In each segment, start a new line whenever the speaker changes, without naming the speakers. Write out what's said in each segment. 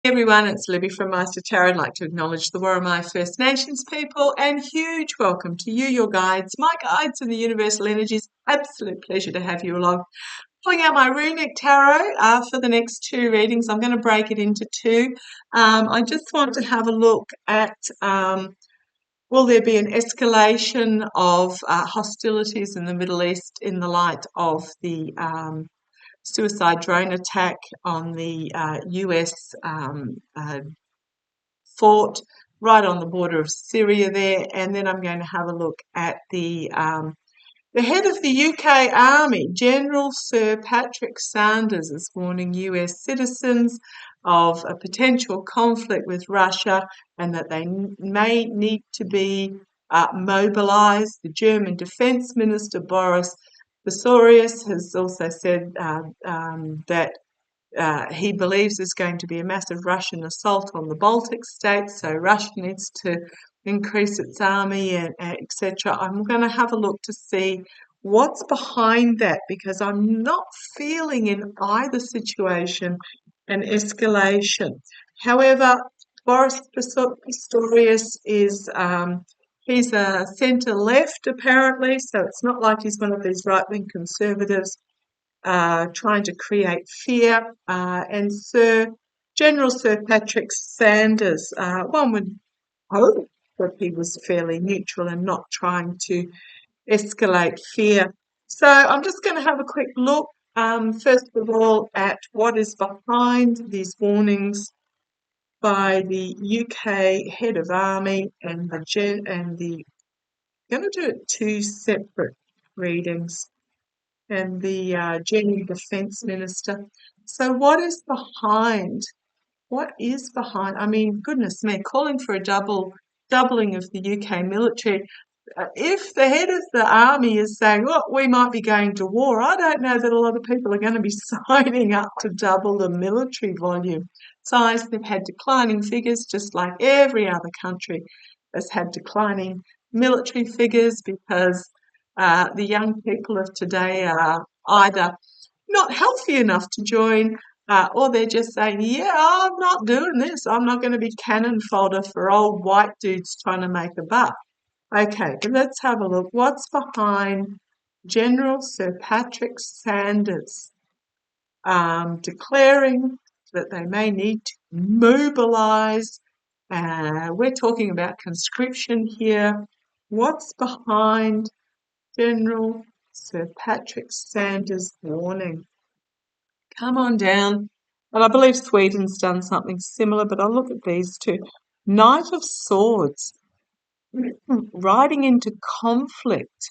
Everyone, it's Libby from Maighstirtarot. I'd like to acknowledge the Worimi First Nations people and huge welcome to you, your guides, my guides and the universal energies. Absolute pleasure to have you along. Pulling out my runic tarot for the next two readings. I'm going to break it into two. I just want to have a look at will there be an escalation of hostilities in the Middle East in the light of the suicide drone attack on the US fort right on the border of Syria there, and then I'm going to have a look at the head of the UK Army, General Sir Patrick Sanders, is warning US citizens of a potential conflict with Russia and that they may need to be mobilised. The German Defence Minister Boris Pistorius has also said that he believes there's going to be a massive Russian assault on the Baltic states, so Russia needs to increase its army, and etc. I'm going to have a look to see what's behind that, because I'm not feeling in either situation an escalation. However, Boris Pistorius is he's a centre-left apparently, so it's not like he's one of these right-wing conservatives trying to create fear. And General Sir Patrick Sanders, one would hope that he was fairly neutral and not trying to escalate fear. So I'm just going to have a quick look, first of all, at what is behind these warnings by the UK head of army and the I'm going to do it two separate readings, and the General Defence Minister. So what is behind? What is behind? I mean, goodness me, calling for a doubling of the UK military. If the head of the army is saying, well, we might be going to war, I don't know that a lot of people are going to be signing up to double the military volume size. They've had declining figures, just like every other country has had declining military figures, because the young people of today are either not healthy enough to join, or they're just saying, yeah, I'm not doing this. I'm not going to be cannon fodder for old white dudes trying to make a buck. Okay, but let's have a look. What's behind General Sir Patrick Sanders declaring that they may need to mobilise? We're talking about conscription here. What's behind General Sir Patrick Sanders' warning? Come on down. And I believe Sweden's done something similar, but I'll look at these two. Knight of Swords, riding into conflict,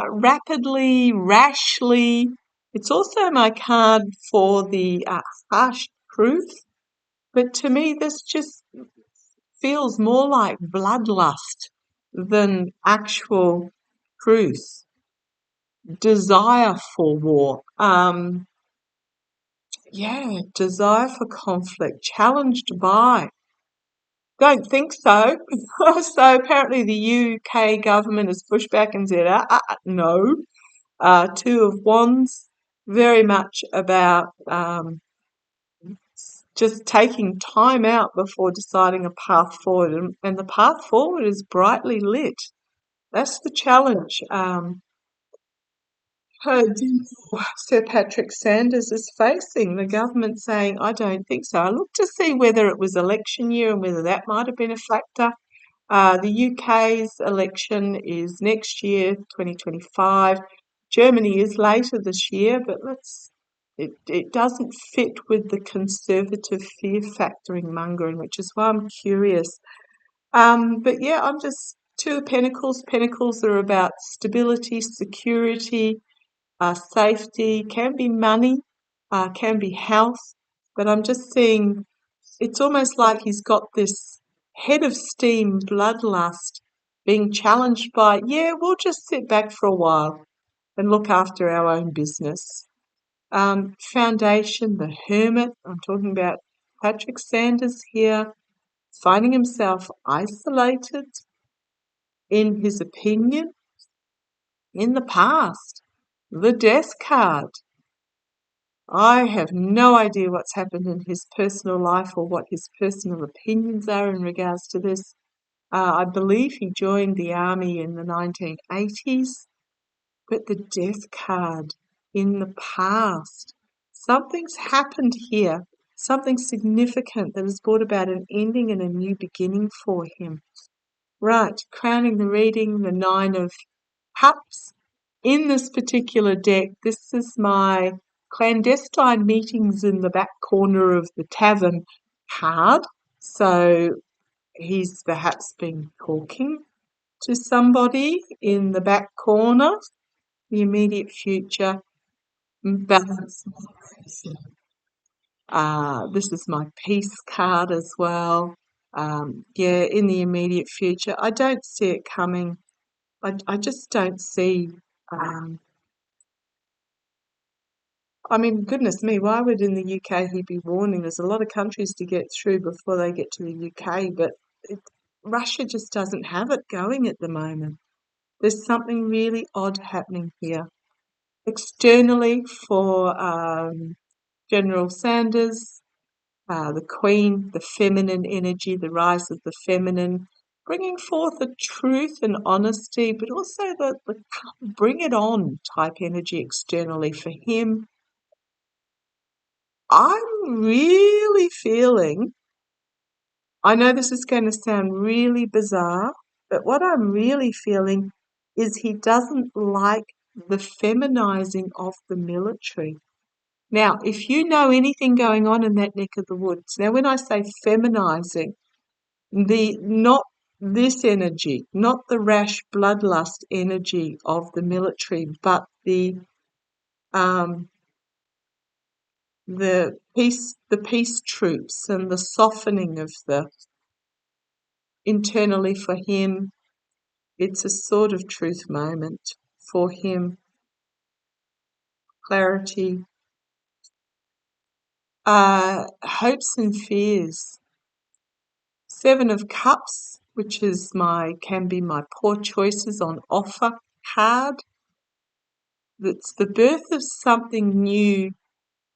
rapidly, rashly. It's also my card for the harsh truth, but to me this just feels more like bloodlust than actual truth, desire for war. Desire for conflict, challenged by. Don't think so. So apparently the UK government has pushed back and said, no. Two of Wands, very much about just taking time out before deciding a path forward. And the path forward is brightly lit. That's the challenge. Sir Patrick Sanders is facing, the government saying, I don't think so. I looked to see whether it was election year and whether that might have been a factor. The UK's election is next year, 2025. Germany is later this year, but it doesn't fit with the conservative fear factoring mongering, which is why I'm curious. But yeah, I'm just Two of Pentacles. Pentacles are about stability, security, safety, can be money, can be health, but I'm just seeing it's almost like he's got this head of steam bloodlust being challenged by, yeah, we'll just sit back for a while and look after our own business. Foundation, the Hermit, I'm talking about Patrick Sanders here, finding himself isolated in his opinion in the past. The Death card. I have no idea what's happened in his personal life or what his personal opinions are in regards to this. I believe he joined the army in the 1980s, but the death card in the past. Something's happened here, something significant that has brought about an ending and a new beginning for him. Right, crowning the reading, the Nine of Cups. In this particular deck, this is my clandestine meetings in the back corner of the tavern card. So he's perhaps been talking to somebody in the back corner, the immediate future, balance. This is my peace card as well. Yeah, in the immediate future. I don't see it coming. I just don't see. I mean, goodness me, why would in the UK he be warning? There's a lot of countries to get through before they get to the UK, but Russia just doesn't have it going at the moment. There's something really odd happening here. Externally for General Sanders, the Queen, the feminine energy, the rise of the feminine, bringing forth a truth and honesty, but also the bring it on type energy externally for him. I'm really feeling, I know this is going to sound really bizarre, but what I'm really feeling is he doesn't like the feminizing of the military. Now, if you know anything going on in that neck of the woods, now when I say feminizing, not this energy, not the rash bloodlust energy of the military, but um, the peace troops and the softening of the internally for him, it's a sort of truth moment for him. Clarity, hopes and fears. Seven of Cups, which is can be my poor choices on offer card. That's the birth of something new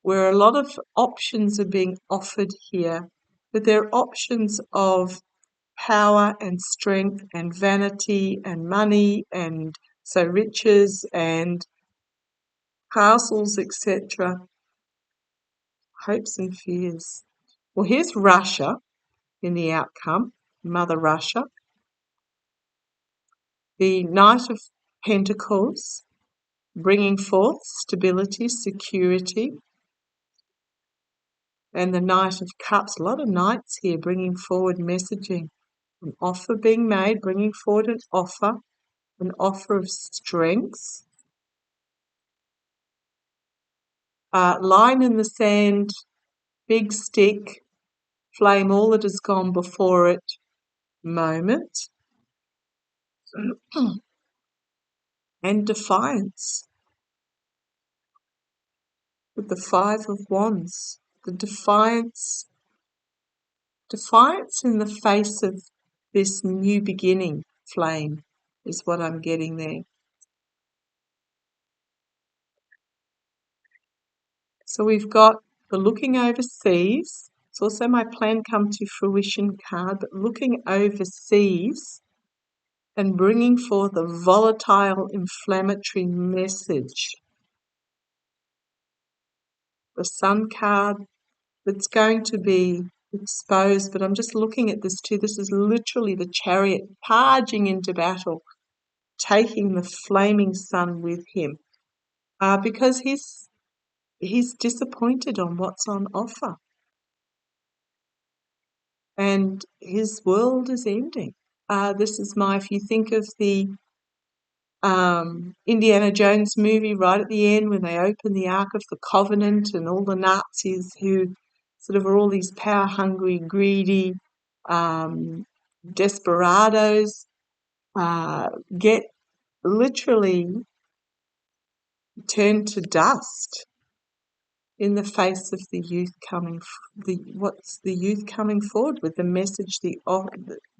where a lot of options are being offered here, but they're options of power and strength and vanity and money and so riches and castles, etc. Hopes and fears. Well, here's Russia in the outcome, Mother Russia. The Knight of Pentacles, bringing forth stability, security, and the Knight of Cups. A lot of knights here bringing forward messaging. An offer being made, bringing forward an offer of strength. Line in the sand, big stick, flame all that has gone before it moment, and defiance with the Five of Wands. The defiance in the face of this new beginning flame is what I'm getting there. So we've got the looking overseas. It's also my plan come to fruition card, but looking overseas and bringing forth a volatile, inflammatory message. The Sun card that's going to be exposed, but I'm just looking at this too. This is literally the Chariot charging into battle, taking the flaming sun with him, because he's disappointed on what's on offer, and his world is ending. This is if you think of the Indiana Jones movie right at the end when they open the Ark of the Covenant and all the Nazis who sort of are all these power-hungry, greedy desperados get literally turned to dust in the face of the youth what's the youth coming forward with the message, the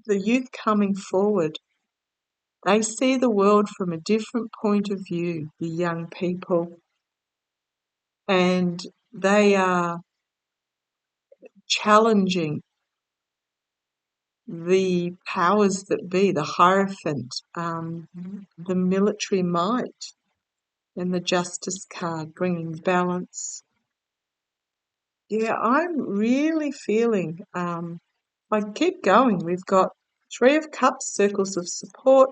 youth coming forward. They see the world from a different point of view, the young people, and They are challenging the powers that be, the Hierophant, the military might, and the Justice card, bringing balance. Yeah, I'm really feeling, I keep going. We've got Three of Cups, circles of support,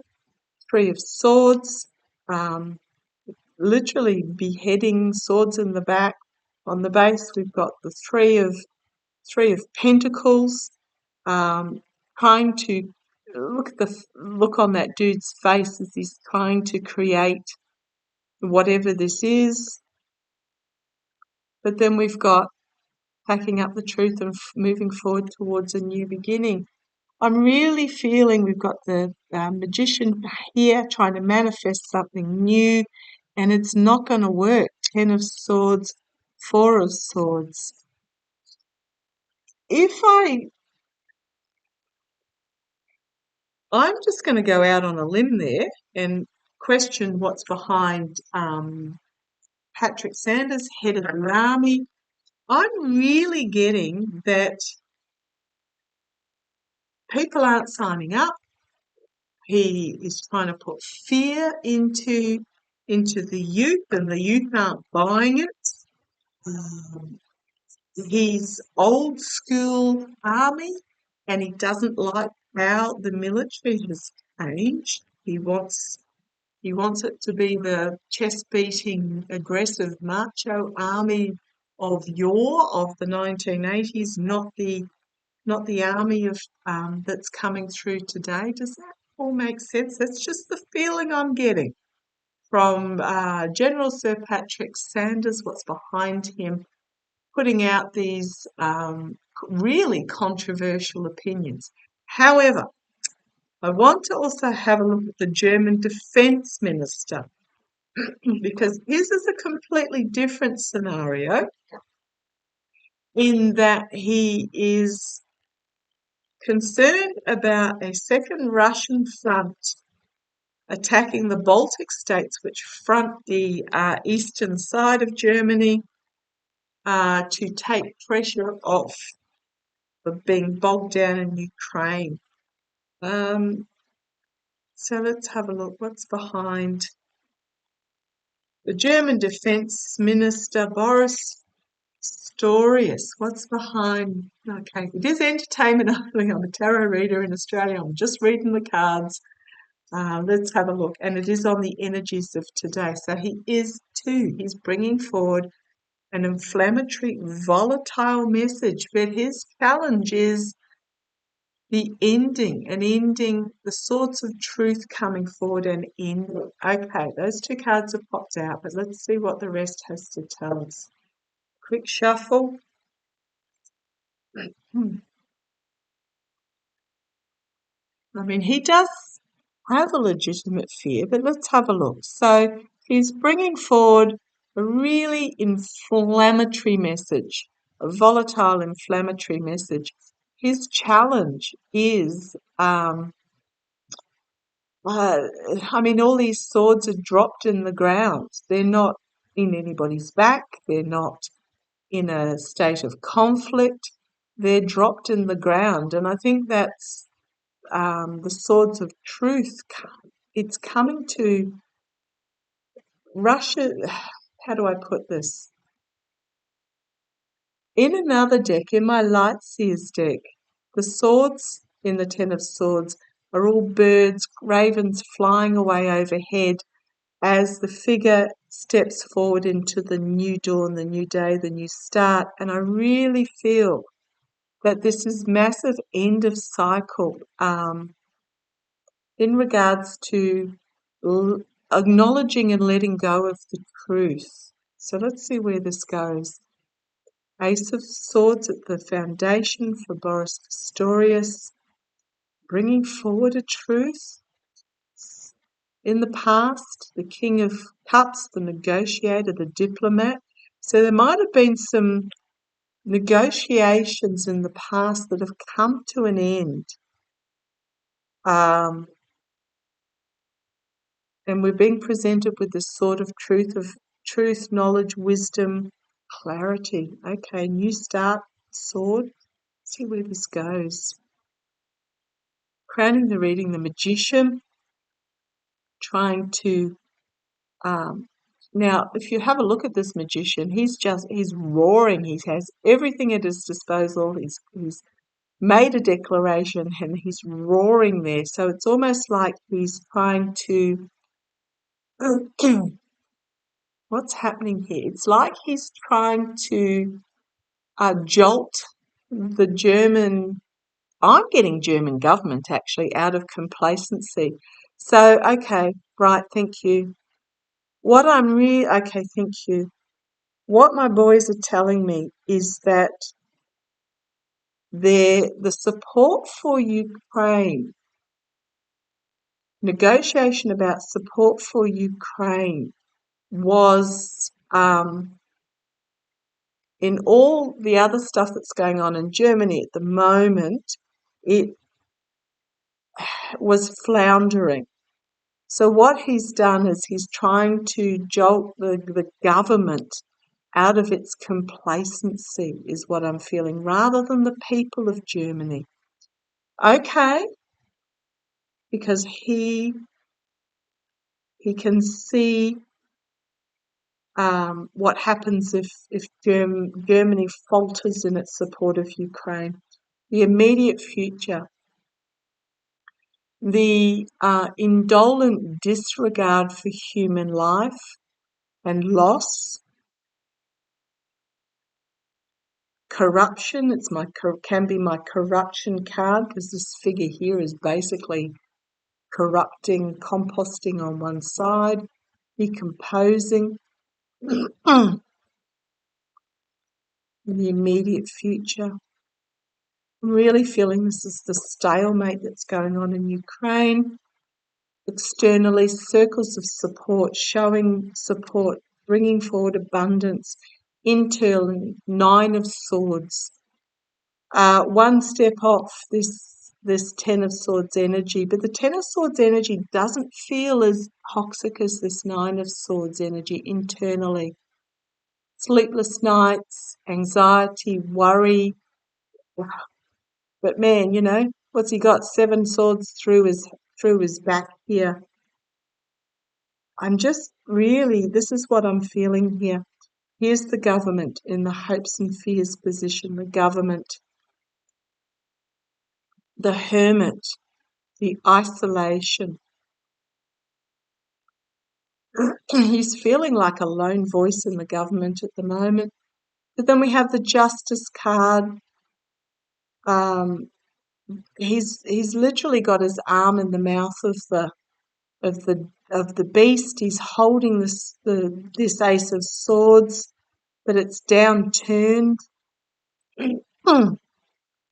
Three of Swords, um, literally beheading, swords in the back. On the base, we've got the Three of Pentacles, trying to look at the look on that dude's face as he's trying to create whatever this is. But then we've got packing up the truth and moving forward towards a new beginning. I'm really feeling we've got the magician here trying to manifest something new, and it's not going to work. 10 of Swords, 4 of Swords. I'm just going to go out on a limb there and question what's behind Patrick Sanders, head of the army. I'm really getting that people aren't signing up. He is trying to put fear into the youth, and the youth aren't buying it. He's old school army, and he doesn't like how the military has changed. He wants it to be the chest-beating, aggressive, macho army of yore, of the 1980s, not the army of that's coming through today. Does that all make sense? That's just the feeling I'm getting from General Sir Patrick Sanders, what's behind him, putting out these really controversial opinions. However, I want to also have a look at the German Defence Minister, because his is a completely different scenario in that he is concerned about a second Russian front attacking the Baltic states, which front the eastern side of Germany, to take pressure off of being bogged down in Ukraine. So let's have a look. What's behind the German Defence Minister, Boris Pistorius? What's behind? Okay, it is entertainment only. I'm a tarot reader in Australia. I'm just reading the cards. Let's have a look. And it is on the energies of today. So he is too. He's bringing forward an inflammatory, volatile message. But his challenge is the ending, the swords of truth coming forward and ending. Okay, those two cards have popped out, but let's see what the rest has to tell us. Quick shuffle. I mean, he does have a legitimate fear, but let's have a look. So he's bringing forward a really inflammatory message, a volatile inflammatory message. His challenge is, I mean, all these swords are dropped in the ground. They're not in anybody's back. They're not in a state of conflict. They're dropped in the ground. And I think that's the swords of truth. It's coming to Russia. How do I put this? In another deck, in my Light Seers deck, the swords in the Ten of Swords are all birds, ravens flying away overhead as the figure steps forward into the new dawn, the new day, the new start. And I really feel that this is massive end of cycle in regards to acknowledging and letting go of the truth. So let's see where this goes. Ace of Swords at the foundation for Boris Pistorius, bringing forward a truth. In the past, the King of Cups, the negotiator, the diplomat. So there might have been some negotiations in the past that have come to an end. And we're being presented with this sort of truth, knowledge, wisdom, clarity. Okay, new start, sword. See where this goes. Crowning the reading, the magician, trying to now, if you have a look at this magician, he's roaring. He has everything at his disposal. He's made a declaration and he's roaring there. So it's almost like he's trying to, what's happening here? It's like he's trying to jolt the German, I'm getting German government actually, out of complacency. So, okay, right, thank you. Okay, thank you. What my boys are telling me is that the support for Ukraine, negotiation about support for Ukraine was, in all the other stuff that's going on in Germany at the moment, it was floundering. So what he's done is he's trying to jolt the government out of its complacency, is what I'm feeling, rather than the people of Germany. Okay, because he can see what happens if Germany falters in its support of Ukraine. The immediate future, the indolent disregard for human life and loss, corruption. Can be my corruption card, because this figure here is basically corrupting, composting on one side, decomposing. In the immediate future, I'm really feeling this is the stalemate that's going on in Ukraine. Externally, circles of support, showing support, bringing forward abundance. Internally, 9 of Swords. One step off this 10 of Swords energy, but the 10 of Swords energy doesn't feel as toxic as this 9 of Swords energy internally. Sleepless nights, anxiety, worry. But man, what's he got? 7 swords through his back here. I'm just really, this is what I'm feeling here. Here's the government in the hopes and fears position, the government, the hermit, the isolation. He's feeling like a lone voice in the government at the moment. But then we have the Justice card. He's literally got his arm in the mouth of the beast. He's holding this Ace of Swords, but it's downturned.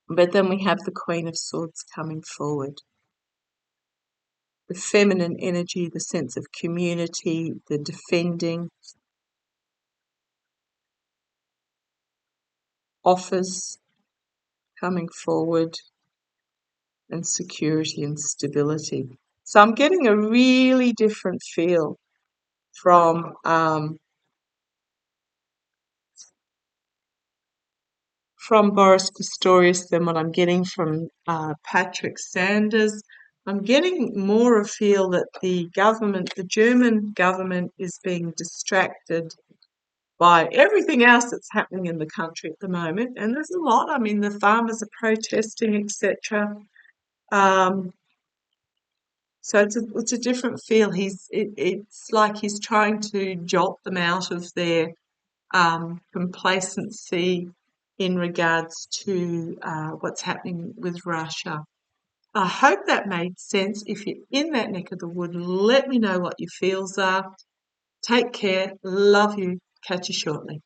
But then we have the Queen of Swords coming forward. The feminine energy, the sense of community, the defending, offers coming forward, and security and stability. So I'm getting a really different feel from Boris Pistorius than what I'm getting from Patrick Sanders. I'm getting more a feel that the German government, is being distracted by everything else that's happening in the country at the moment. And there's a lot. I mean, the farmers are protesting, etc. So it's a different feel. It's like he's trying to jolt them out of their complacency in regards to what's happening with Russia. I hope that made sense. If you're in that neck of the wood, let me know what your feels are. Take care. Love you. Catch you shortly.